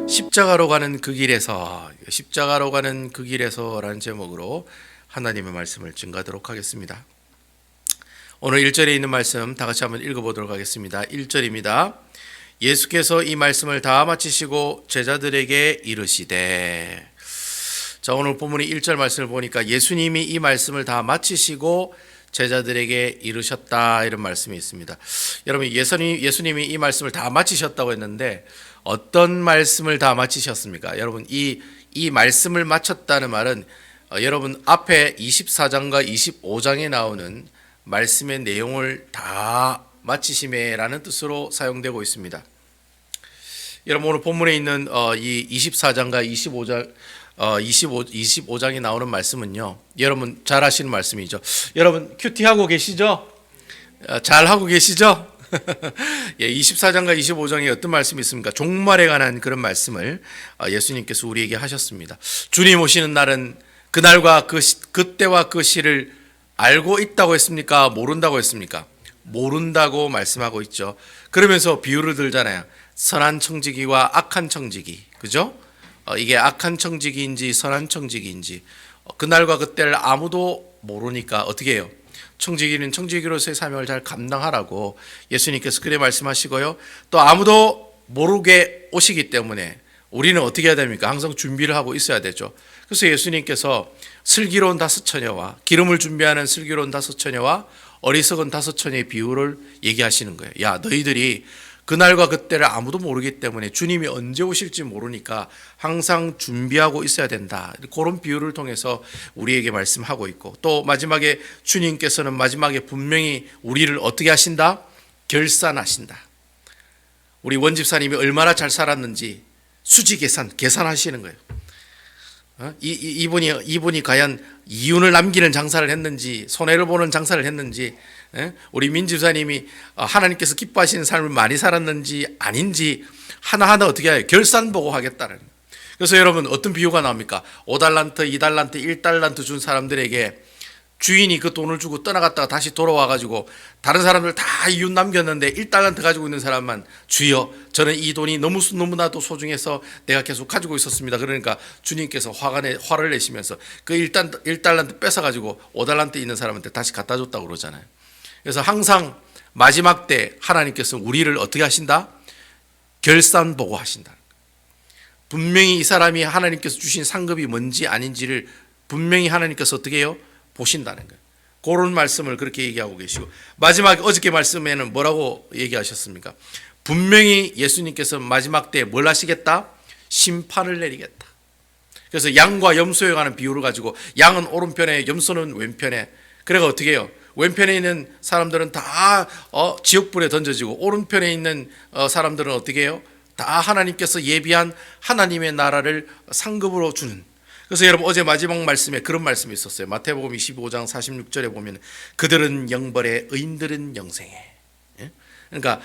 십자가로 가는 그 길에서, 십자가로 가는 그 길에서라는 제목으로 하나님의 말씀을 증거하도록 하겠습니다. 오늘 1절에 있는 말씀 다 같이 한번 읽어보도록 하겠습니다. 1절입니다. 예수께서 이 말씀을 다 마치시고 제자들에게 이르시되. 자, 오늘 본문의 1절 말씀을 보니까 예수님이 이 말씀을 다 마치시고 제자들에게 이르셨다, 이런 말씀이 있습니다. 여러분, 예수님이 이 말씀을 다 마치셨다고 했는데 어떤 말씀을 다 마치셨습니까? 여러분, 이 말씀을 마쳤다는 말은 여러분 앞에 24장과 25장에 나오는 말씀의 내용을 다 마치심에라는 뜻으로 사용되고 있습니다. 여러분, 오늘 본문에 있는 이 24장과 25장에 나오는 말씀은요, 여러분 잘 아시는 말씀이죠. 여러분 큐티 하고 계시죠? 잘 하고 계시죠? 예, 24장과 25장에 어떤 말씀이 있습니까? 종말에 관한 그런 말씀을 예수님께서 우리에게 하셨습니다. 주님 오시는 날은 그날과 그때와 그 시를 알고 있다고 했습니까? 모른다고 했습니까? 모른다고 말씀하고 있죠. 그러면서 비유를 들잖아요. 선한 청지기와 악한 청지기, 그죠? 이게 악한 청지기인지 선한 청지기인지 그날과 그때를 아무도 모르니까 어떻게 해요? 청지기는 청지기로서의 사명을 잘 감당하라고 예수님께서 그래 말씀하시고요. 또 아무도 모르게 오시기 때문에 우리는 어떻게 해야 됩니까? 항상 준비를 하고 있어야 되죠. 그래서 예수님께서 슬기로운 5처녀와 기름을 준비하는 슬기로운 5처녀와 어리석은 5처녀의 비유를 얘기하시는 거예요. 야, 너희들이 그날과 그때를 아무도 모르기 때문에 주님이 언제 오실지 모르니까 항상 준비하고 있어야 된다. 그런 비유를 통해서 우리에게 말씀하고 있고, 또 마지막에 주님께서는 마지막에 분명히 우리를 어떻게 하신다? 결산하신다. 우리 원집사님이 얼마나 잘 살았는지 수지 계산하시는 거예요. 이분이 과연 이윤을 남기는 장사를 했는지 손해를 보는 장사를 했는지, 우리 민집사님이 하나님께서 기뻐하시는 삶을 많이 살았는지 아닌지 하나하나 어떻게 해요? 결산 보고 하겠다는. 그래서 여러분 어떤 비유가 나옵니까? 5달란트, 2달란트, 1달란트 준 사람들에게 주인이 그 돈을 주고 떠나갔다가 다시 돌아와가지고 다른 사람들 다 이윤 남겼는데 1달란트 가지고 있는 사람만, 주여 저는 이 돈이 너무나도 소중해서 내가 계속 가지고 있었습니다. 그러니까 주님께서 화를 내시면서 그 1달란트 뺏어가지고 5달란트 있는 사람한테 다시 갖다 줬다고 그러잖아요. 그래서 항상 마지막 때 하나님께서 우리를 어떻게 하신다? 결산 보고 하신다. 분명히 이 사람이 하나님께서 주신 상급이 뭔지 아닌지를 분명히 하나님께서 어떻게 해요? 보신다는 거예요. 그런 말씀을 그렇게 얘기하고 계시고, 마지막 어저께 말씀에는 뭐라고 얘기하셨습니까? 분명히 예수님께서 마지막 때 뭘 하시겠다? 심판을 내리겠다. 그래서 양과 염소에 관한 비유를 가지고 양은 오른편에 염소는 왼편에, 그래가 어떻게 해요? 왼편에 있는 사람들은 다 지옥불에 던져지고 오른편에 있는 사람들은 어떻게 해요? 다 하나님께서 예비한 하나님의 나라를 상급으로 주는. 그래서 여러분 어제 마지막 말씀에 그런 말씀이 있었어요. 마태복음 25장 46절에 보면 그들은 영벌에 의인들은 영생에. 그러니까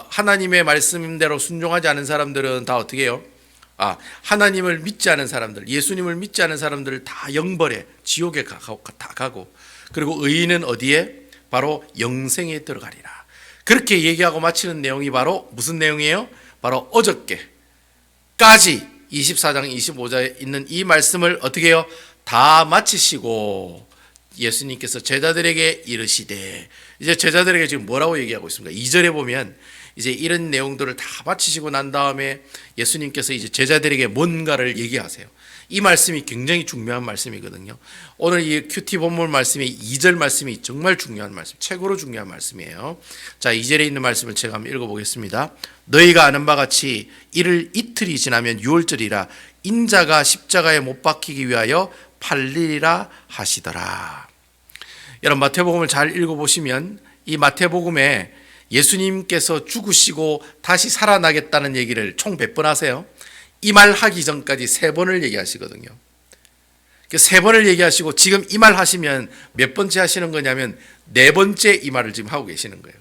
하나님의 말씀대로 순종하지 않은 사람들은 다 어떻게 해요? 하나님을 믿지 않은 사람들, 예수님을 믿지 않은 사람들을 다 영벌에, 지옥에 다 가고, 그리고 의인은 어디에? 바로 영생에 들어가리라. 그렇게 얘기하고 마치는 내용이 바로 무슨 내용이에요? 바로 어저께까지 24장 25장에 있는 이 말씀을 어떻게 해요? 다 마치시고 예수님께서 제자들에게 이르시되. 이제 제자들에게 지금 뭐라고 얘기하고 있습니까? 2절에 보면 이제 이런 내용들을 다 마치시고 난 다음에 예수님께서 이제 제자들에게 뭔가를 얘기하세요. 이 말씀이 굉장히 중요한 말씀이거든요. 오늘 이 큐티 본문 말씀이 2절 말씀이 정말 중요한 말씀, 최고로 중요한 말씀이에요. 자, 2절에 있는 말씀을 제가 한번 읽어보겠습니다. 너희가 아는 바 같이 이틀이 지나면 유월절이라 인자가 십자가에 못 박히기 위하여 팔리리라 하시더라. 여러분 마태복음을 잘 읽어보시면 이 마태복음에 예수님께서 죽으시고 다시 살아나겠다는 얘기를 총 몇 번 하세요? 이 말 하기 전까지 3번을 얘기하시거든요. 3번을 얘기하시고 지금 이 말 하시면 몇 번째 하시는 거냐면 4번째 이 말을 지금 하고 계시는 거예요.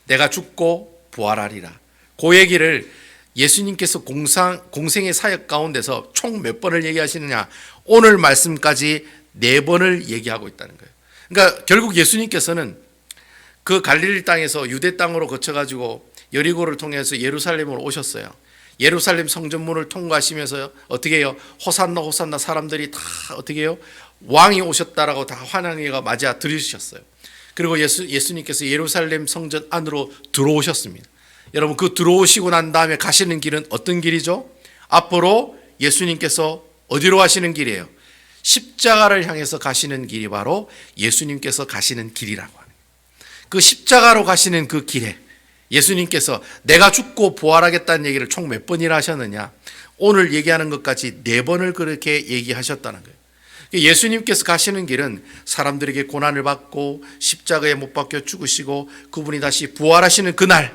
내가 죽고 부활하리라. 그 얘기를 예수님께서 공생의 사역 가운데서 총 몇 번을 얘기하시느냐? 오늘 말씀까지 4번을 얘기하고 있다는 거예요. 그러니까 결국 예수님께서는 그 갈릴리 땅에서 유대 땅으로 거쳐가지고 여리고를 통해서 예루살렘으로 오셨어요. 예루살렘 성전문을 통과하시면서 어떻게 해요? 호산나 호산나 사람들이 다 어떻게 해요? 왕이 오셨다라고 다 환영회가 맞아 들으셨어요. 그리고 예수님께서 예루살렘 성전 안으로 들어오셨습니다. 여러분, 그 들어오시고 난 다음에 가시는 길은 어떤 길이죠? 앞으로 예수님께서 어디로 가시는 길이에요? 십자가를 향해서 가시는 길이 바로 예수님께서 가시는 길이라고 하는 거예요. 그 십자가로 가시는 그 길에 예수님께서 내가 죽고 부활하겠다는 얘기를 총 몇 번이나 하셨느냐? 오늘 얘기하는 것까지 4번을 그렇게 얘기하셨다는 거예요. 예수님께서 가시는 길은 사람들에게 고난을 받고 십자가에 못 박혀 죽으시고 그분이 다시 부활하시는 그날,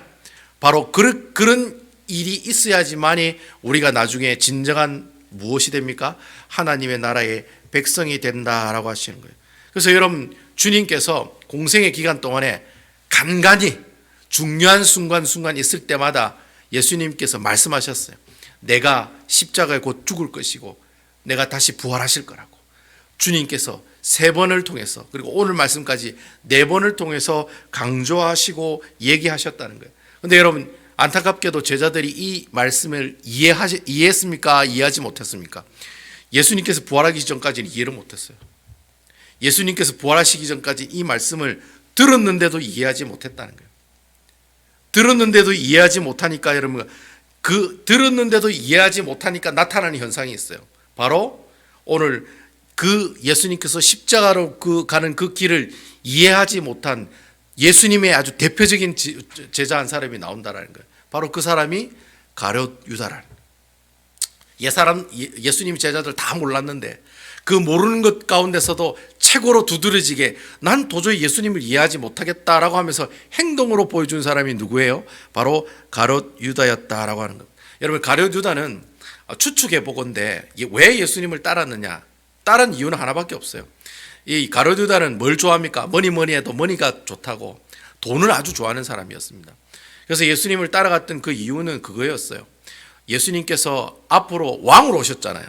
바로 그런 일이 있어야지만이 우리가 나중에 진정한 무엇이 됩니까? 하나님의 나라의 백성이 된다라고 하시는 거예요. 그래서 여러분, 주님께서 공생의 기간 동안에 간간히 중요한 순간 있을 때마다 예수님께서 말씀하셨어요. 내가 십자가에 곧 죽을 것이고 내가 다시 부활하실 거라고. 주님께서 3번을 통해서, 그리고 오늘 말씀까지 4번을 통해서 강조하시고 얘기하셨다는 거예요. 그런데 여러분, 안타깝게도 제자들이 이 말씀을 이해했습니까? 이해하지 못했습니까? 예수님께서 부활하기 전까지는 이해를 못했어요. 예수님께서 부활하시기 전까지 이 말씀을 들었는데도 이해하지 못했다는 거예요. 들었는데도 이해하지 못하니까, 여러분, 들었는데도 이해하지 못하니까 나타나는 현상이 있어요. 바로 오늘 그 예수님께서 십자가로 가는 그 길을 이해하지 못한 예수님의 아주 대표적인 제자 한 사람이 나온다라는 거예요. 바로 그 사람이 가룟 유다라는 거예요. 예수님 제자들 다 몰랐는데 그 모르는 것 가운데서도 최고로 두드러지게 난 도저히 예수님을 이해하지 못하겠다라고 하면서 행동으로 보여준 사람이 누구예요? 바로 가룟 유다였다라고 하는 거예요. 여러분, 가룟 유다는 추측해 보건대 왜 예수님을 따랐느냐? 따른 이유는 하나밖에 없어요. 이 가룟 유다는 뭘 좋아합니까? 뭐니 해도 머니가 좋다고 돈을 아주 좋아하는 사람이었습니다. 그래서 예수님을 따라갔던 그 이유는 그거였어요. 예수님께서 앞으로 왕으로 오셨잖아요.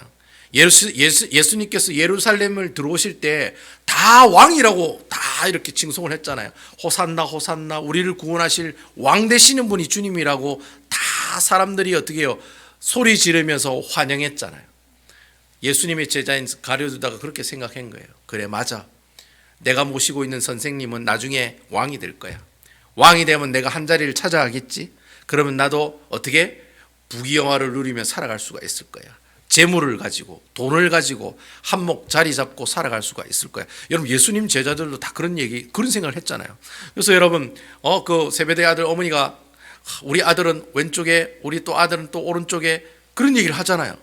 예수님께서 예루살렘을 들어오실 때 다 왕이라고 다 이렇게 칭송을 했잖아요. 호산나 호산나, 우리를 구원하실 왕 되시는 분이 주님이라고 다 사람들이 어떻게 해요? 소리 지르면서 환영했잖아요. 예수님의 제자인 가룟 유다가 그렇게 생각한 거예요. 그래, 맞아. 내가 모시고 있는 선생님은 나중에 왕이 될 거야. 왕이 되면 내가 한 자리를 찾아가겠지. 그러면 나도 어떻게 부귀영화를 누리며 살아갈 수가 있을 거야. 재물을 가지고, 돈을 가지고 한몫 자리 잡고 살아갈 수가 있을 거야. 여러분, 예수님 제자들도 다 그런 생각을 했잖아요. 그래서 여러분, 그 세베대 아들 어머니가 우리 아들은 왼쪽에, 우리 또 아들은 또 오른쪽에, 그런 얘기를 하잖아요.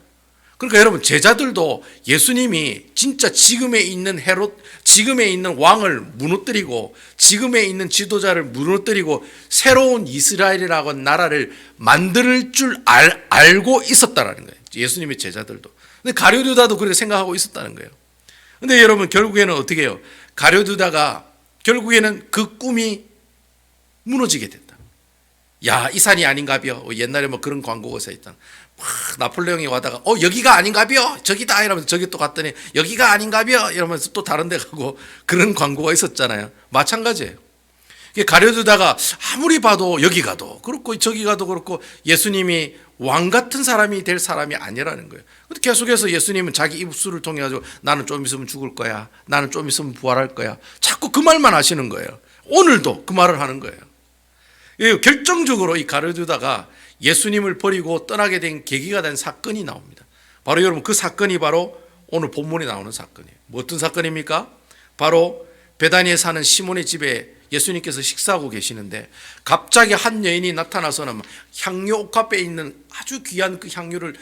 그러니까 여러분, 제자들도 예수님이 진짜 지금에 있는 왕을 무너뜨리고 지금에 있는 지도자를 무너뜨리고 새로운 이스라엘이라고 하는 나라를 만들 줄 알고 있었다라는 거예요. 예수님의 제자들도. 근데 가룟 유다도 그렇게 생각하고 있었다는 거예요. 근데 여러분, 결국에는 어떻게 해요? 가룟 유다가 결국에는 그 꿈이 무너지게 된다. 야, 이 산이 아닌가벼. 옛날에 뭐 그런 광고가 있었잖아. 막 나폴레옹이 와다가 여기가 아닌가벼, 저기다 이러면서 저기 또 갔더니 여기가 아닌가벼 이러면서 또 다른 데 가고, 그런 광고가 있었잖아요. 마찬가지예요. 가룟 유다가 아무리 봐도 여기 가도 그렇고 저기 가도 그렇고 예수님이 왕 같은 사람이 될 사람이 아니라는 거예요. 근데 계속해서 예수님은 자기 입술을 통해 가지고 나는 좀 있으면 죽을 거야, 나는 좀 있으면 부활할 거야, 자꾸 그 말만 하시는 거예요. 오늘도 그 말을 하는 거예요. 결정적으로 이 가룟 유다가 예수님을 버리고 떠나게 된 계기가 된 사건이 나옵니다. 바로 여러분, 그 사건이 바로 오늘 본문에 나오는 사건이에요. 뭐 어떤 사건입니까? 바로 베다니에 사는 시몬의 집에 예수님께서 식사하고 계시는데 갑자기 한 여인이 나타나서는 향유 옥합에 있는 아주 귀한 그 향유를,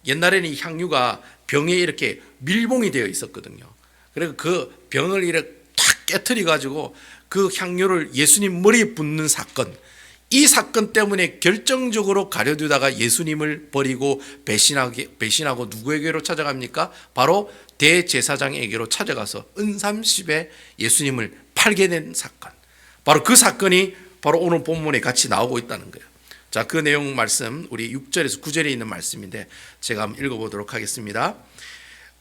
옛날에는 이 향유가 병에 이렇게 밀봉이 되어 있었거든요. 그래서 그 병을 이렇게 탁 깨트려 가지고 그 향유를 예수님 머리에 붓는 사건, 이 사건 때문에 결정적으로 가룟 유다가 예수님을 버리고 배신하고 누구에게로 찾아갑니까? 바로 대제사장에게로 찾아가서 은삼십에 예수님을 팔게 된 사건. 바로 그 사건이 바로 오늘 본문에 같이 나오고 있다는 거예요. 자, 그 내용 말씀 우리 6절에서 9절에 있는 말씀인데 제가 한번 읽어보도록 하겠습니다.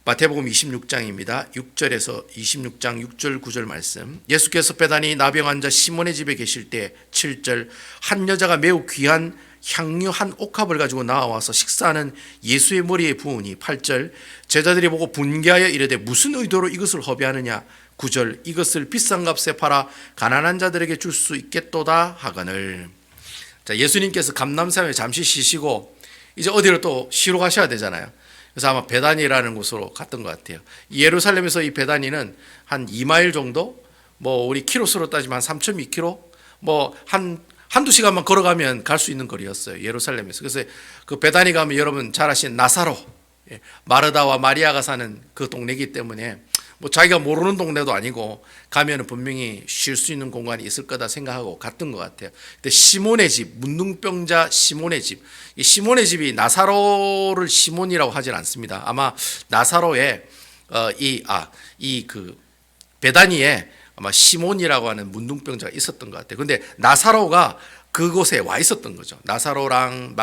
마태복음 26장입니다. 6절에서 26장 6절 9절 말씀. 예수께서 베다니 나병 환자 시몬의 집에 계실 때 7절 한 여자가 매우 귀한 향유 한 옥합을 가지고 나와서 식사하는 예수의 머리에 부으니 8절 제자들이 보고 분개하여 이르되 무슨 의도로 이것을 허비하느냐 9절 이것을 비싼 값에 팔아 가난한 자들에게 줄 수 있겠도다 하거늘. 자, 예수님께서 감람산에 잠시 쉬시고 이제 어디로 또 쉬러 가셔야 되잖아요. 그래서 아마 베다니라는 곳으로 갔던 것 같아요. 예루살렘에서 이 베다니는 한 2마일 정도, 뭐 우리 키로수로 따지면 한 3.2km, 뭐 한두 시간만 걸어가면 갈 수 있는 거리였어요. 예루살렘에서. 그래서 그 베다니 가면 여러분 잘 아시는 나사로, 마르다와 마리아가 사는 그 동네이기 때문에 뭐 자기가 모르는 동네도 아니고 가면은 분명히 쉴 수 있는 공간이 있을 거다 생각하고 갔던 것 같아요. 근데 시몬의 집, 문둥병자 시몬의 집, 이 시몬의 집이 나사로를 시몬이라고 하진 않습니다. 아마 나사로에 그 베다니에 아마 시몬이라고 하는 문둥병자가 있었던 것 같아요. 근데 나사로가 그곳에 와 있었던 거죠. 나사로랑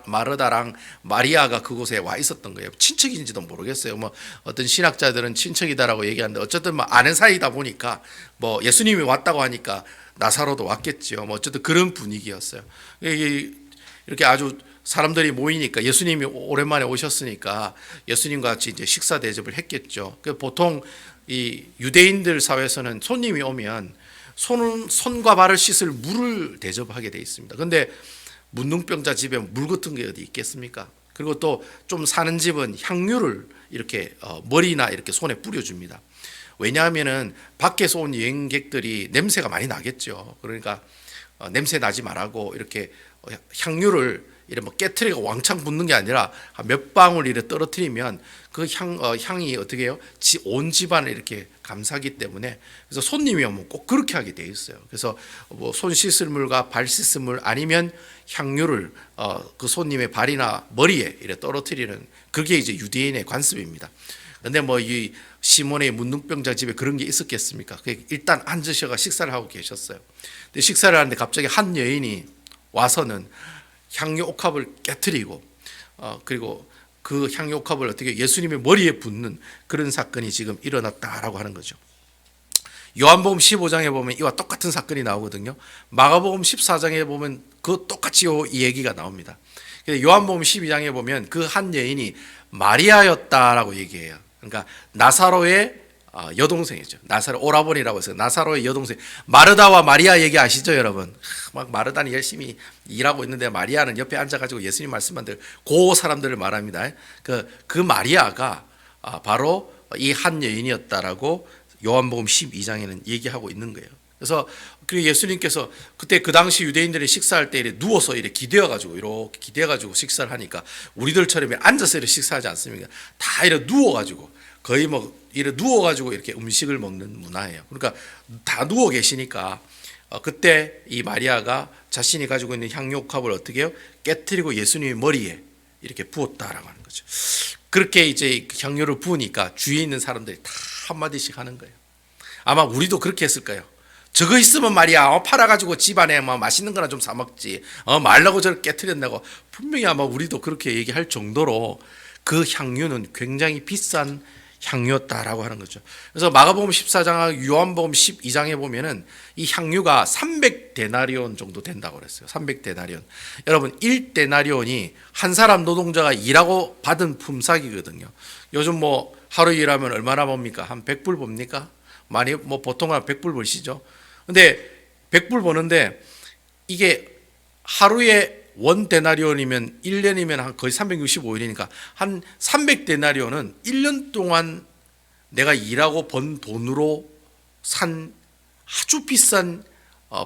마르다랑 마리아가 그곳에 와 있었던 거예요. 친척인지도 모르겠어요. 뭐 어떤 신학자들은 친척이다라고 얘기하는데 어쨌든 뭐 아는 사이다 보니까 뭐 예수님이 왔다고 하니까 나사로도 왔겠죠. 뭐 어쨌든 그런 분위기였어요. 이렇게 아주 사람들이 모이니까 예수님이 오랜만에 오셨으니까 예수님과 같이 이제 식사 대접을 했겠죠. 보통 이 유대인들 사회에서는 손님이 오면 손과 발을 씻을 물을 대접하게 돼 있습니다. 그런데 문둥병자 집에 물 같은 게 어디 있겠습니까? 그리고 또 좀 사는 집은 향유를 이렇게 머리나 이렇게 손에 뿌려줍니다. 왜냐하면은 밖에서 온 여행객들이 냄새가 많이 나겠죠. 그러니까 냄새 나지 말라고 이렇게 향유를 이래 뭐 깨트리고 왕창 붓는 게 아니라 몇 방울 이래 떨어뜨리면 그 향이 어떻게 해요? 온 집안을 이렇게 감싸기 때문에 그래서 손님이 오면 꼭 그렇게 하게 돼 있어요. 그래서 뭐 손 씻을 물과 발 씻을 물 아니면 향유를 그 손님의 발이나 머리에 이래 떨어뜨리는 그게 이제 유대인의 관습입니다. 근데 뭐 이 시몬의 문둥병자 집에 그런 게 있었겠습니까? 일단 앉으셔가 식사를 하고 계셨어요. 근데 식사를 하는데 갑자기 한 여인이 와서는 향유 옥합을 깨트리고 그리고 그 향유 옥합을 어떻게 예수님의 머리에 붓는 그런 사건이 지금 일어났다라고 하는 거죠. 요한복음 15장에 보면 이와 똑같은 사건이 나오거든요. 마가복음 14장에 보면 그 똑같이 이 얘기가 나옵니다. 요한복음 12장에 보면 그 한 여인이 마리아였다라고 얘기해요. 그러니까 나사로의 여동생이죠. 나사로 오라버니라고 해서 나사로의 여동생 마르다와 마리아 얘기 아시죠, 여러분? 막 마르다는 열심히 일하고 있는데 마리아는 옆에 앉아가지고 예수님 말씀만 들고 그 사람들을 말합니다. 그 마리아가 바로 이 한 여인이었다라고 요한복음 12장에는 얘기하고 있는 거예요. 그래서 그 예수님께서 그때 그 당시 유대인들이 식사할 때 이렇게 누워서 이렇게 기대어가지고 식사를 하니까 우리들처럼 앉아서 이렇게 식사하지 않습니까? 다 이렇게 누워가지고 거의 뭐 이렇게 누워가지고 이렇게 음식을 먹는 문화예요. 그러니까 다 누워 계시니까 그때 이 마리아가 자신이 가지고 있는 향유옥합을 어떻게 해요? 깨트리고 예수님의 머리에 이렇게 부었다라고 하는 거죠. 그렇게 이제 향유를 부으니까 주위에 있는 사람들이 다 한마디씩 하는 거예요. 아마 우리도 그렇게 했을 거예요. 저거 있으면 말이야 팔아가지고 집안에 뭐 맛있는 거나 좀 사 먹지 말라고 저를 깨트렸다고 분명히 아마 우리도 그렇게 얘기할 정도로 그 향유는 굉장히 비싼 향유였다라고 하는 거죠. 그래서 마가복음 14장과 요한복음 12장에 보면은 이 향유가 300데나리온 정도 된다고 그랬어요. 300데나리온. 여러분 1데나리온이 한 사람 노동자가 일하고 받은 품삯이거든요. 요즘 뭐 하루 일하면 얼마나 봅니까? 한 100불 봅니까? 많이 뭐 보통 한 100불 벌시죠. 근데 100불 버는데 이게 하루에 원 데나리온이면 1년이면 한 거의 365일이니까 한 300데나리온은 1년 동안 내가 일하고 번 돈으로 산 아주 비싼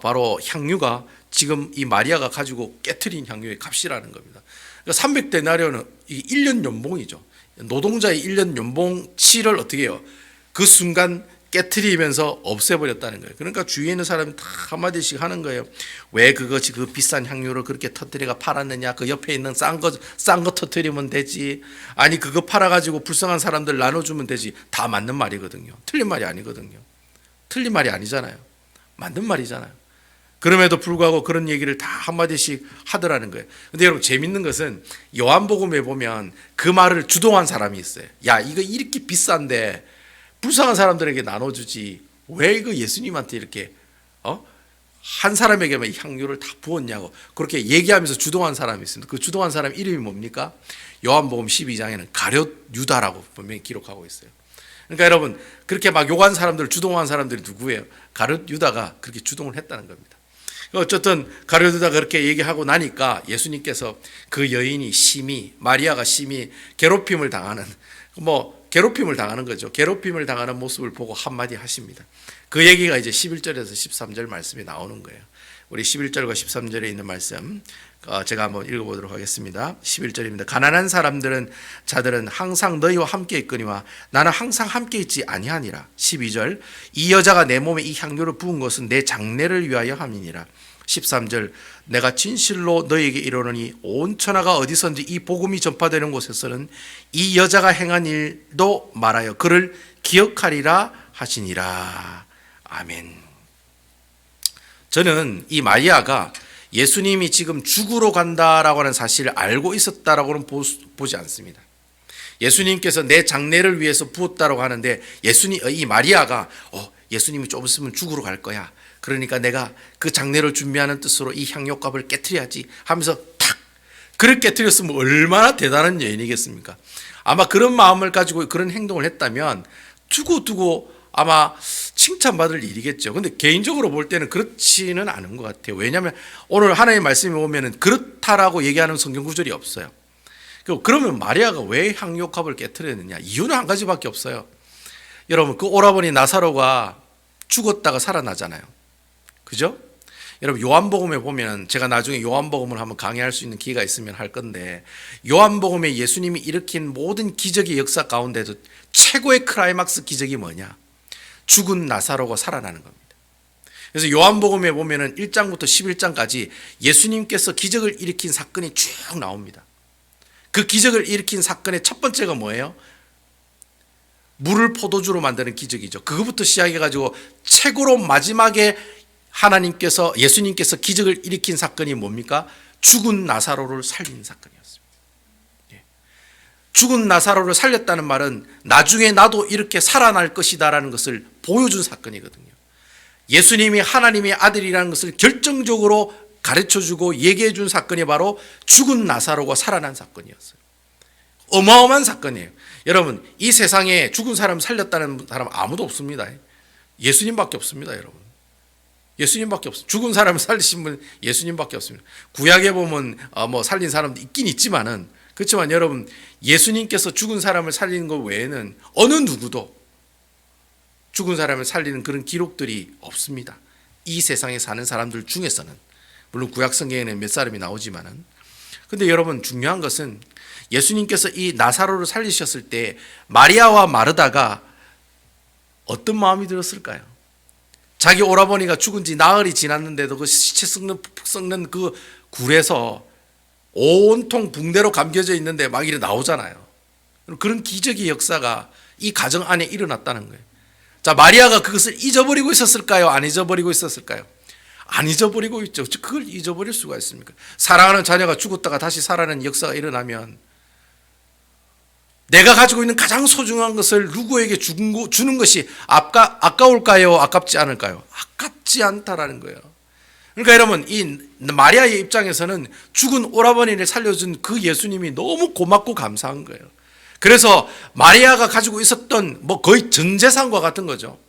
바로 향유가 지금 이 마리아가 가지고 깨트린 향유의 값이라는 겁니다. 그러니까 300데나리온은 1년 연봉이죠. 노동자의 1년 연봉치를 어떻게 해요? 그 순간 깨트리면서 없애버렸다는 거예요. 그러니까 주위에 있는 사람이 다 한마디씩 하는 거예요. 왜 그것이 그 비싼 향유를 그렇게 터뜨리가 팔았느냐? 그 옆에 있는 싼 거 터뜨리면 되지. 아니 그거 팔아가지고 불쌍한 사람들 나눠주면 되지. 다 맞는 말이거든요. 틀린 말이 아니거든요. 틀린 말이 아니잖아요. 맞는 말이잖아요. 그럼에도 불구하고 그런 얘기를 다 한마디씩 하더라는 거예요. 근데 여러분 재밌는 것은 요한복음에 보면 그 말을 주동한 사람이 있어요. 야, 이거 이렇게 비싼데 불쌍한 사람들에게 나눠주지 왜 이거 예수님한테 이렇게 한 사람에게만 이 향유를 다 부었냐고 그렇게 얘기하면서 주동한 사람이 있습니다. 그 주동한 사람 이름이 뭡니까? 요한복음 12장에는 가룟 유다라고 분명히 기록하고 있어요. 그러니까 여러분 그렇게 막 욕한 사람들, 주동한 사람들이 누구예요? 가룟 유다가 그렇게 주동을 했다는 겁니다. 어쨌든 가룟 유다가 그렇게 얘기하고 나니까 예수님께서 그 여인이 심히, 마리아가 심히 괴롭힘을 당하는 괴롭힘을 당하는 거죠. 괴롭힘을 당하는 모습을 보고 한마디 하십니다. 그 얘기가 이제 11절에서 13절 말씀이 나오는 거예요. 우리 11절과 13절에 있는 말씀 제가 한번 읽어보도록 하겠습니다. 11절입니다. 가난한 자들은 항상 너희와 함께 있거니와 나는 항상 함께 있지 아니하니라. 12절 이 여자가 내 몸에 이 향료를 부은 것은 내 장례를 위하여 함이니라. 13절 내가 진실로 너희에게 이르노니 온 천하가 어디선지 이 복음이 전파되는 곳에서는 이 여자가 행한 일도 말하여 그를 기억하리라 하시니라. 아멘. 저는 이 마리아가 예수님이 지금 죽으러 간다라고 하는 사실을 알고 있었다라고는 보지 않습니다. 예수님께서 내 장례를 위해서 부었다라고 하는데 이 마리아가 예수님이 좀 있으면 죽으러 갈 거야. 그러니까 내가 그 장례를 준비하는 뜻으로 이 향료값을 깨트려야지 하면서 탁 그를 깨트렸으면 얼마나 대단한 여인이겠습니까? 아마 그런 마음을 가지고 그런 행동을 했다면 두고 아마 칭찬받을 일이겠죠. 근데 개인적으로 볼 때는 그렇지는 않은 것 같아요. 왜냐하면 오늘 하나님의 말씀에 보면은 그렇다라고 얘기하는 성경 구절이 없어요. 그러면 마리아가 왜 향료값을 깨트렸느냐? 이유는 한 가지밖에 없어요. 여러분 그 오라버니 나사로가 죽었다가 살아나잖아요. 그죠? 여러분 요한복음에 보면 제가 나중에 요한복음을 한번 강의할 수 있는 기회가 있으면 할 건데 요한복음에 예수님이 일으킨 모든 기적의 역사 가운데도 최고의 클라이막스 기적이 뭐냐? 죽은 나사로가 살아나는 겁니다. 그래서 요한복음에 보면은 1장부터 11장까지 예수님께서 기적을 일으킨 사건이 쭉 나옵니다. 그 기적을 일으킨 사건의 첫 번째가 뭐예요? 물을 포도주로 만드는 기적이죠. 그거부터 시작해가지고 최고로 마지막에 예수님께서 기적을 일으킨 사건이 뭡니까? 죽은 나사로를 살린 사건이었습니다. 죽은 나사로를 살렸다는 말은 나중에 나도 이렇게 살아날 것이다라는 것을 보여준 사건이거든요. 예수님이 하나님의 아들이라는 것을 결정적으로 가르쳐주고 얘기해준 사건이 바로 죽은 나사로가 살아난 사건이었어요. 어마어마한 사건이에요. 여러분 이 세상에 죽은 사람 살렸다는 사람 아무도 없습니다. 예수님밖에 없습니다. 여러분 예수님밖에 없습니다. 죽은 사람을 살리신 분 예수님밖에 없습니다. 구약에 보면 살린 사람도 있긴 있지만은 그렇지만 여러분 예수님께서 죽은 사람을 살리는 것 외에는 어느 누구도 죽은 사람을 살리는 그런 기록들이 없습니다. 이 세상에 사는 사람들 중에서는 물론 구약 성경에는 몇 사람이 나오지만은 근데 여러분 중요한 것은 예수님께서 이 나사로를 살리셨을 때 마리아와 마르다가 어떤 마음이 들었을까요? 자기 오라버니가 죽은 지 나흘이 지났는데도 그 시체 썩는 그 굴에서 온통 붕대로 감겨져 있는데 막 이래 나오잖아요. 그런 기적의 역사가 이 가정 안에 일어났다는 거예요. 자, 마리아가 그것을 잊어버리고 있었을까요? 안 잊어버리고 있었을까요? 안 잊어버리고 있죠. 그걸 잊어버릴 수가 있습니까? 사랑하는 자녀가 죽었다가 다시 살아나는 역사가 일어나면 내가 가지고 있는 가장 소중한 것을 누구에게 주는 것이 아까울까요? 아깝지 않을까요? 아깝지 않다라는 거예요. 그러니까 여러분 이 마리아의 입장에서는 죽은 오라버니를 살려준 그 예수님이 너무 고맙고 감사한 거예요. 그래서 마리아가 가지고 있었던 거의 전 재산과 같은 거죠.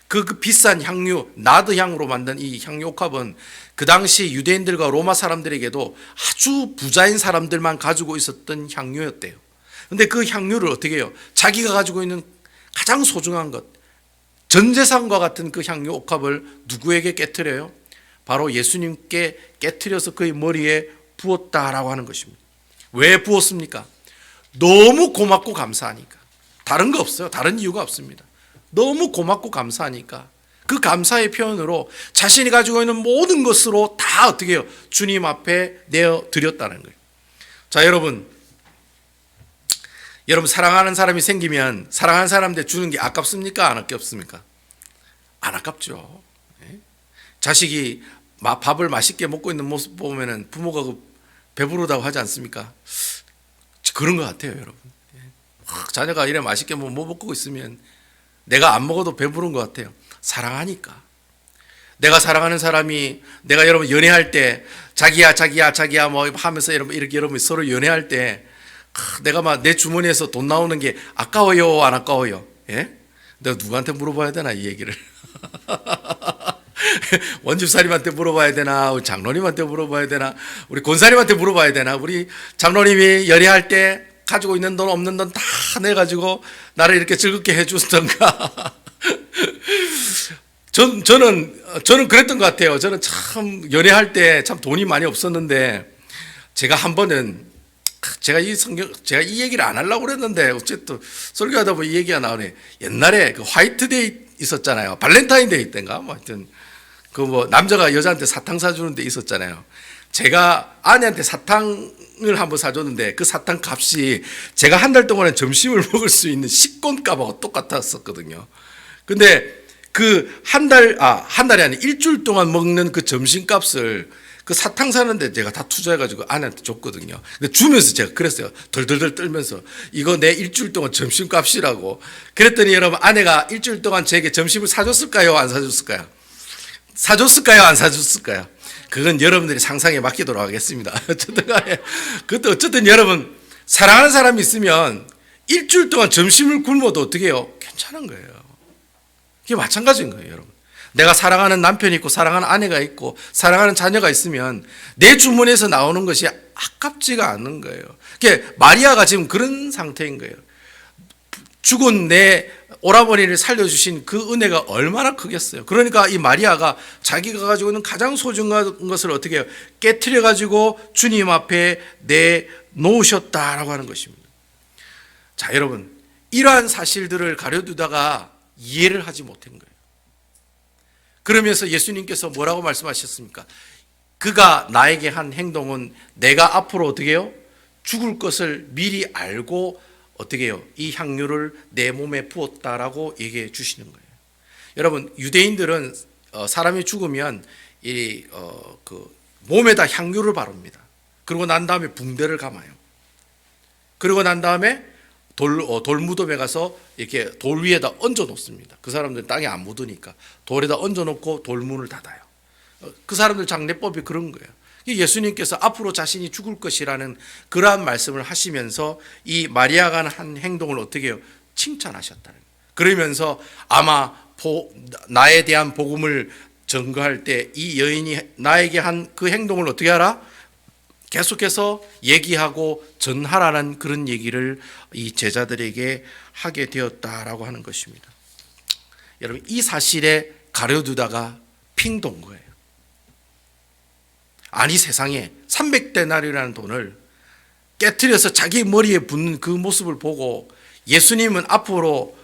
그 비싼 향유, 나드 향으로 만든 이 향료값은 그 당시 유대인들과 로마 사람들에게도 아주 부자인 사람들만 가지고 있었던 향유였대요. 근데 그 향유를 어떻게 해요? 자기가 가지고 있는 가장 소중한 것, 전 재산과 같은 그 향유 옥합을 누구에게 깨트려요? 바로 예수님께 깨트려서 그의 머리에 부었다라고 하는 것입니다. 왜 부었습니까? 너무 고맙고 감사하니까. 다른 거 없어요. 다른 이유가 없습니다. 너무 고맙고 감사하니까 그 감사의 표현으로 자신이 가지고 있는 모든 것으로 다 어떻게 해요? 주님 앞에 내어드렸다는 거예요. 자, 여러분 사랑하는 사람이 생기면 사랑하는 사람한테 주는 게 아깝습니까? 안 아깝습니까? 안 아깝죠. 자식이 밥을 맛있게 먹고 있는 모습 보면은 부모가 배부르다고 하지 않습니까? 그런 것 같아요, 여러분. 자녀가 이래 맛있게 뭐 먹고 있으면 내가 안 먹어도 배부른 것 같아요. 사랑하니까. 내가 사랑하는 사람이, 내가 여러분 연애할 때 자기야 뭐 하면서 이렇게 여러분 서로 연애할 때 내가 막 내 주머니에서 돈 나오는 게 아까워요, 안 아까워요? 예? 내가 누구한테 물어봐야 되나 이 얘기를? 원집사님한테 물어봐야 되나, 우리 장로님한테 물어봐야 되나, 우리 권사님한테 물어봐야 되나? 우리 장로님이 연애할 때 가지고 있는 돈 없는 돈 다 내가지고 나를 이렇게 즐겁게 해주던가. 저는 그랬던 것 같아요. 저는 참 연애할 때 참 돈이 많이 없었는데, 제가 한 번은 제가 이 얘기를 안 하려고 그랬는데 어쨌든 설교하다 보면 이 얘기가 나오네. 옛날에 그 화이트데이 있었잖아요. 발렌타인데이 때인가? 뭐 하여튼 그 뭐 남자가 여자한테 사탕 사주는 데 있었잖아요. 제가 아내한테 사탕을 한번 사줬는데 그 사탕 값이 제가 한 달 동안에 점심을 먹을 수 있는 식권값하고 똑같았었거든요. 근데 그 한 달이 아니 일주일 동안 먹는 그 점심값을 그 사탕 사는데 제가 다 투자해가지고 아내한테 줬거든요. 근데 주면서 제가 그랬어요. 덜덜덜 떨면서 이거 내 일주일 동안 점심값이라고. 그랬더니 여러분, 아내가 일주일 동안 제게 점심을 사줬을까요? 안 사줬을까요? 사줬을까요? 안 사줬을까요? 그건 여러분들이 상상에 맡기도록 하겠습니다. 어쨌든 간에 그것도 어쨌든 여러분, 사랑하는 사람이 있으면 일주일 동안 점심을 굶어도 어떻게 해요? 괜찮은 거예요. 이게 마찬가지인 거예요, 여러분. 내가 사랑하는 남편이 있고 사랑하는 아내가 있고 사랑하는 자녀가 있으면 내 주머니에서 나오는 것이 아깝지가 않은 거예요. 그러니까 마리아가 지금 그런 상태인 거예요. 죽은 내 오라버니를 살려주신 그 은혜가 얼마나 크겠어요. 그러니까 이 마리아가 자기가 가지고 있는 가장 소중한 것을 어떻게 해요? 깨트려 가지고 주님 앞에 내놓으셨다라고 하는 것입니다. 자, 여러분, 이러한 사실들을 가려두다가 이해를 하지 못한 거예요. 그러면서 예수님께서 뭐라고 말씀하셨습니까? 그가 나에게 한 행동은 내가 앞으로 어떻게 해요? 죽을 것을 미리 알고 어떻게 해요? 이 향유를 내 몸에 부었다라고 얘기해 주시는 거예요. 여러분, 유대인들은 사람이 죽으면 그 몸에다 향유를 바릅니다. 그러고 난 다음에 붕대를 감아요. 그러고 난 다음에 돌무덤에 가서 이렇게 돌 위에다 얹어 놓습니다. 그 사람들은 땅에 안 묻으니까 돌에다 얹어 놓고 돌문을 닫아요. 그 사람들 장례법이 그런 거예요. 예수님께서 앞으로 자신이 죽을 것이라는 그러한 말씀을 하시면서 이 마리아가 한 행동을 어떻게 해요? 칭찬하셨다는 거예요. 그러면서 아마 나에 대한 복음을 전거할 때 이 여인이 나에게 한 그 행동을 어떻게 하라? 계속해서 얘기하고 전하라는 그런 얘기를 이 제자들에게 하게 되었다라고 하는 것입니다. 여러분, 이 사실에 가려두다가 핑 돈 거예요. 아니, 세상에 300데나리라는 돈을 깨트려서 자기 머리에 붓는 그 모습을 보고 예수님은 앞으로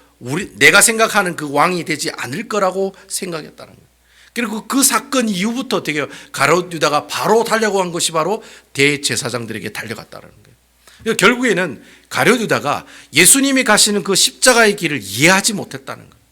내가 생각하는 그 왕이 되지 않을 거라고 생각했다는 거예요. 그리고 그 사건 이후부터 어떻게 가로두다가 바로 달려간 것이 바로 대제사장들에게 달려갔다는 거예요. 결국에는 가려두다가 예수님이 가시는 그 십자가의 길을 이해하지 못했다는 거예요.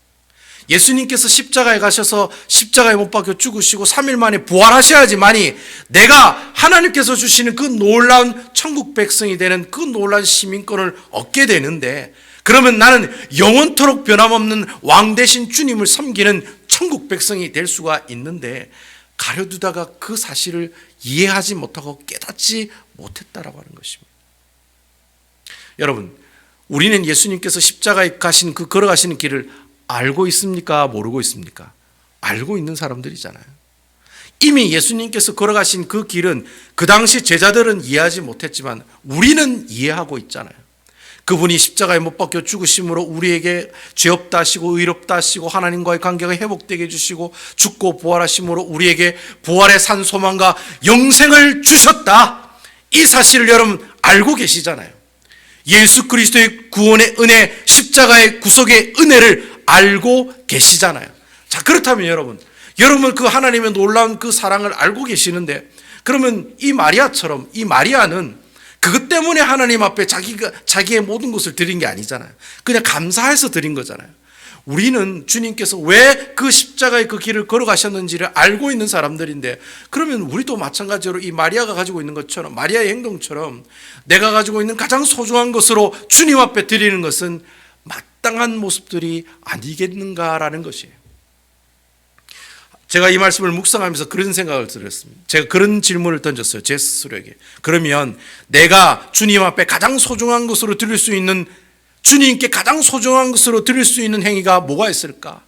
예수님께서 십자가에 가셔서 십자가에 못 박혀 죽으시고 3일 만에 부활하셔야지만이 내가 하나님께서 주시는 그 놀라운 천국 백성이 되는 그 놀라운 시민권을 얻게 되는데, 그러면 나는 영원토록 변함없는 왕 되신 주님을 섬기는 천국 백성이 될 수가 있는데, 가려두다가 그 사실을 이해하지 못하고 깨닫지 못했다라고 하는 것입니다. 여러분, 우리는 예수님께서 십자가에 가신 그 걸어가시는 길을 알고 있습니까? 모르고 있습니까? 알고 있는 사람들이잖아요. 이미 예수님께서 걸어가신 그 길은 그 당시 제자들은 이해하지 못했지만 우리는 이해하고 있잖아요. 그분이 십자가에 못 박혀 죽으심으로 우리에게 죄 없다 하시고 의롭다 하시고 하나님과의 관계가 회복되게 해주시고 죽고 부활하심으로 우리에게 부활의 산 소망과 영생을 주셨다. 이 사실을 여러분 알고 계시잖아요. 예수 그리스도의 구원의 은혜, 십자가의 구속의 은혜를 알고 계시잖아요. 자, 그렇다면 여러분 그 하나님의 놀라운 그 사랑을 알고 계시는데, 그러면 이 마리아처럼 이 마리아는 그것 때문에 하나님 앞에 자기의 모든 것을 드린 게 아니잖아요. 그냥 감사해서 드린 거잖아요. 우리는 주님께서 왜 그 십자가의 그 길을 걸어가셨는지를 알고 있는 사람들인데, 그러면 우리도 마찬가지로 이 마리아가 가지고 있는 것처럼, 마리아의 행동처럼 내가 가지고 있는 가장 소중한 것으로 주님 앞에 드리는 것은 마땅한 모습들이 아니겠는가라는 것이에요. 제가 이 말씀을 묵상하면서 그런 생각을 들었습니다. 제가 그런 질문을 던졌어요, 제 스스로에게. 그러면 내가 주님 앞에 가장 소중한 것으로 드릴 수 있는, 주님께 가장 소중한 것으로 드릴 수 있는 행위가 뭐가 있을까?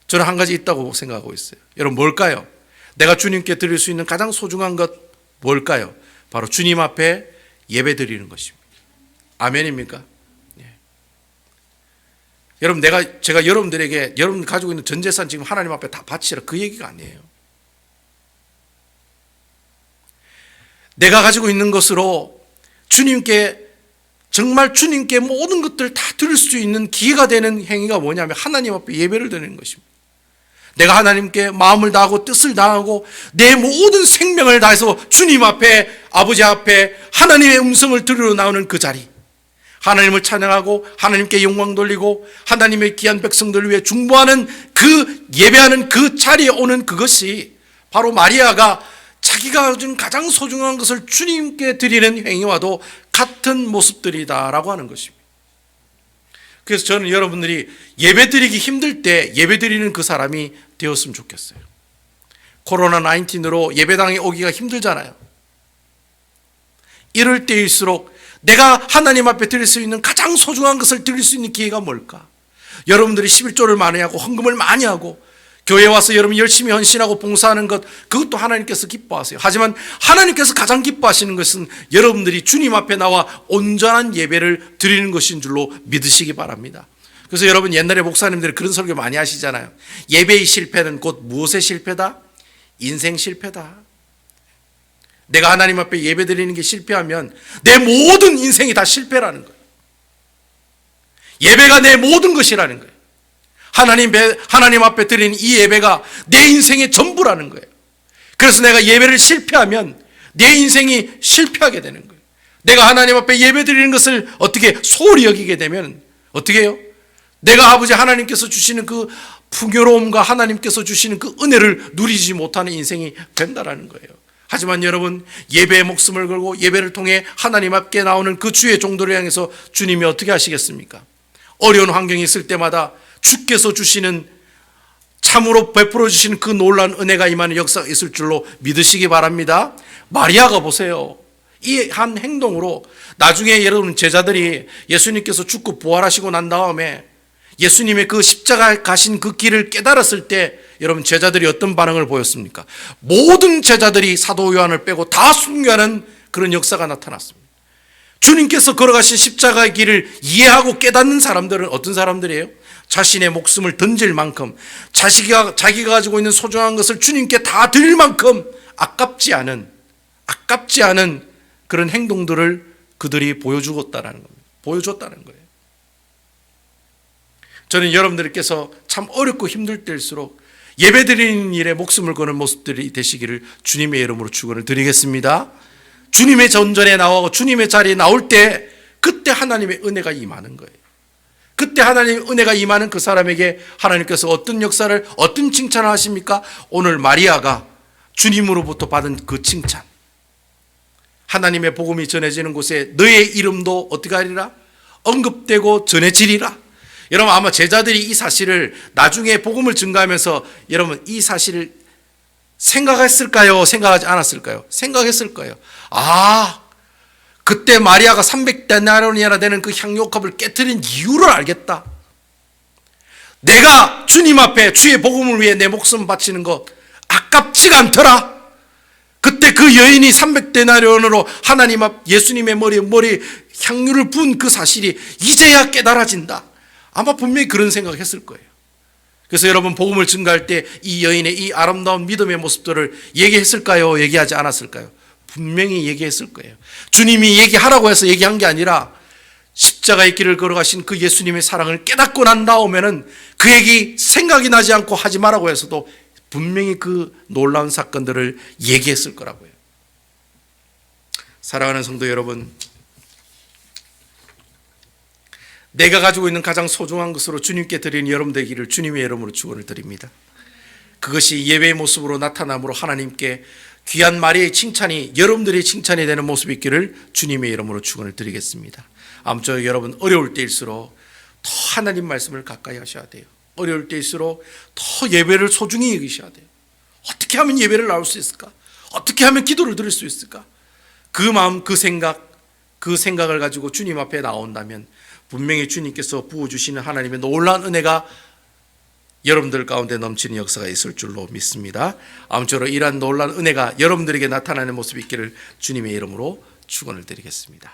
저는 한 가지 있다고 생각하고 있어요. 여러분, 뭘까요? 내가 주님께 드릴 수 있는 가장 소중한 것 뭘까요? 바로 주님 앞에 예배 드리는 것입니다. 아멘입니까? 여러분, 제가 여러분들에게 여러분 가지고 있는 전 재산 지금 하나님 앞에 다 바치라, 그 얘기가 아니에요. 내가 가지고 있는 것으로 주님께, 정말 주님께 모든 것들 다 드릴 수 있는 기회가 되는 행위가 뭐냐면 하나님 앞에 예배를 드리는 것입니다. 내가 하나님께 마음을 다하고 뜻을 다하고 내 모든 생명을 다해서 주님 앞에, 아버지 앞에 하나님의 음성을 들으러 나오는 그 자리, 하나님을 찬양하고 하나님께 영광 돌리고 하나님의 귀한 백성들을 위해 중보하는 그 예배하는 그 자리에 오는 그것이 바로 마리아가 자기가 가진 가장 소중한 것을 주님께 드리는 행위와도 같은 모습들이다라고 하는 것입니다. 그래서 저는 여러분들이 예배 드리기 힘들 때 예배 드리는 그 사람이 되었으면 좋겠어요. 코로나19으로 예배당에 오기가 힘들잖아요. 이럴 때일수록 내가 하나님 앞에 드릴 수 있는 가장 소중한 것을 드릴 수 있는 기회가 뭘까? 여러분들이 11조를 많이 하고 헌금을 많이 하고 교회에 와서 여러분 열심히 헌신하고 봉사하는 것, 그것도 하나님께서 기뻐하세요. 하지만 하나님께서 가장 기뻐하시는 것은 여러분들이 주님 앞에 나와 온전한 예배를 드리는 것인 줄로 믿으시기 바랍니다. 그래서 여러분, 옛날에 목사님들이 그런 설교 많이 하시잖아요. 예배의 실패는 곧 무엇의 실패다? 인생 실패다. 내가 하나님 앞에 예배 드리는 게 실패하면 내 모든 인생이 다 실패라는 거예요. 예배가 내 모든 것이라는 거예요. 하나님 앞에 드리는 이 예배가 내 인생의 전부라는 거예요. 그래서 내가 예배를 실패하면 내 인생이 실패하게 되는 거예요. 내가 하나님 앞에 예배 드리는 것을 어떻게 소홀히 여기게 되면 어떻게 해요? 내가 아버지 하나님께서 주시는 그 풍요로움과 하나님께서 주시는 그 은혜를 누리지 못하는 인생이 된다라는 거예요. 하지만 여러분, 예배에 목숨을 걸고 예배를 통해 하나님 앞에 나오는 그 주의 종들을 향해서 주님이 어떻게 하시겠습니까? 어려운 환경이 있을 때마다 주께서 주시는, 참으로 베풀어 주시는 그 놀라운 은혜가 임하는 역사가 있을 줄로 믿으시기 바랍니다. 마리아가 보세요. 이 한 행동으로 나중에 여러분 제자들이 예수님께서 죽고 부활하시고 난 다음에 예수님의 그 십자가에 가신 그 길을 깨달았을 때 여러분 제자들이 어떤 반응을 보였습니까? 모든 제자들이 사도 요한을 빼고 다 순교하는 그런 역사가 나타났습니다. 주님께서 걸어가신 십자가의 길을 이해하고 깨닫는 사람들은 어떤 사람들이에요? 자신의 목숨을 던질 만큼, 자기가 가지고 있는 소중한 것을 주님께 다 드릴 만큼 아깝지 않은 그런 행동들을 그들이 보여주었다는 거예요. 저는 여러분들께서 참 어렵고 힘들 때일수록 예배드리는 일에 목숨을 거는 모습들이 되시기를 주님의 이름으로 축원을 드리겠습니다. 주님의 전전에 나오고 주님의 자리에 나올 때 그때 하나님의 은혜가 임하는 거예요. 그때 하나님의 은혜가 임하는 그 사람에게 하나님께서 어떤 역사를, 어떤 칭찬을 하십니까? 오늘 마리아가 주님으로부터 받은 그 칭찬, 하나님의 복음이 전해지는 곳에 너의 이름도 어떻게 하리라? 언급되고 전해지리라. 여러분, 아마 제자들이 이 사실을 나중에 복음을 증거하면서 여러분 이 사실을 생각했을까요? 생각하지 않았을까요? 생각했을 거예요. 그때 마리아가 300데나리온이나 되는 그 향유컵을 깨뜨린 이유를 알겠다. 내가 주님 앞에 주의 복음을 위해 내 목숨 바치는 것 아깝지가 않더라. 그때 그 여인이 300데나리온으로 하나님 앞 예수님의 머리에 향유를 부은 그 사실이 이제야 깨달아진다. 아마 분명히 그런 생각을 했을 거예요. 그래서 여러분, 복음을 증거할 때 이 여인의 이 아름다운 믿음의 모습들을 얘기했을까요? 얘기하지 않았을까요? 분명히 얘기했을 거예요. 주님이 얘기하라고 해서 얘기한 게 아니라 십자가의 길을 걸어가신 그 예수님의 사랑을 깨닫고 난 다음에는 그 얘기 생각이 나지 않고 하지 말라고 해서도 분명히 그 놀라운 사건들을 얘기했을 거라고요. 사랑하는 성도 여러분, 내가 가지고 있는 가장 소중한 것으로 주님께 드리는 여러분 되기를 주님의 이름으로 축원을 드립니다. 그것이 예배의 모습으로 나타남으로 하나님께 귀한 마리아의 칭찬이 여러분들의 칭찬이 되는 모습이 있기를 주님의 이름으로 축원을 드리겠습니다. 아무쪼록 여러분 어려울 때일수록 더 하나님 말씀을 가까이 하셔야 돼요. 어려울 때일수록 더 예배를 소중히 여기셔야 돼요. 어떻게 하면 예배를 나올 수 있을까? 어떻게 하면 기도를 드릴 수 있을까? 그 마음, 그 생각을 가지고 주님 앞에 나온다면 분명히 주님께서 부어주시는 하나님의 놀라운 은혜가 여러분들 가운데 넘치는 역사가 있을 줄로 믿습니다. 아무쪼록 이러한 놀라운 은혜가 여러분들에게 나타나는 모습이 있기를 주님의 이름으로 축원을 드리겠습니다.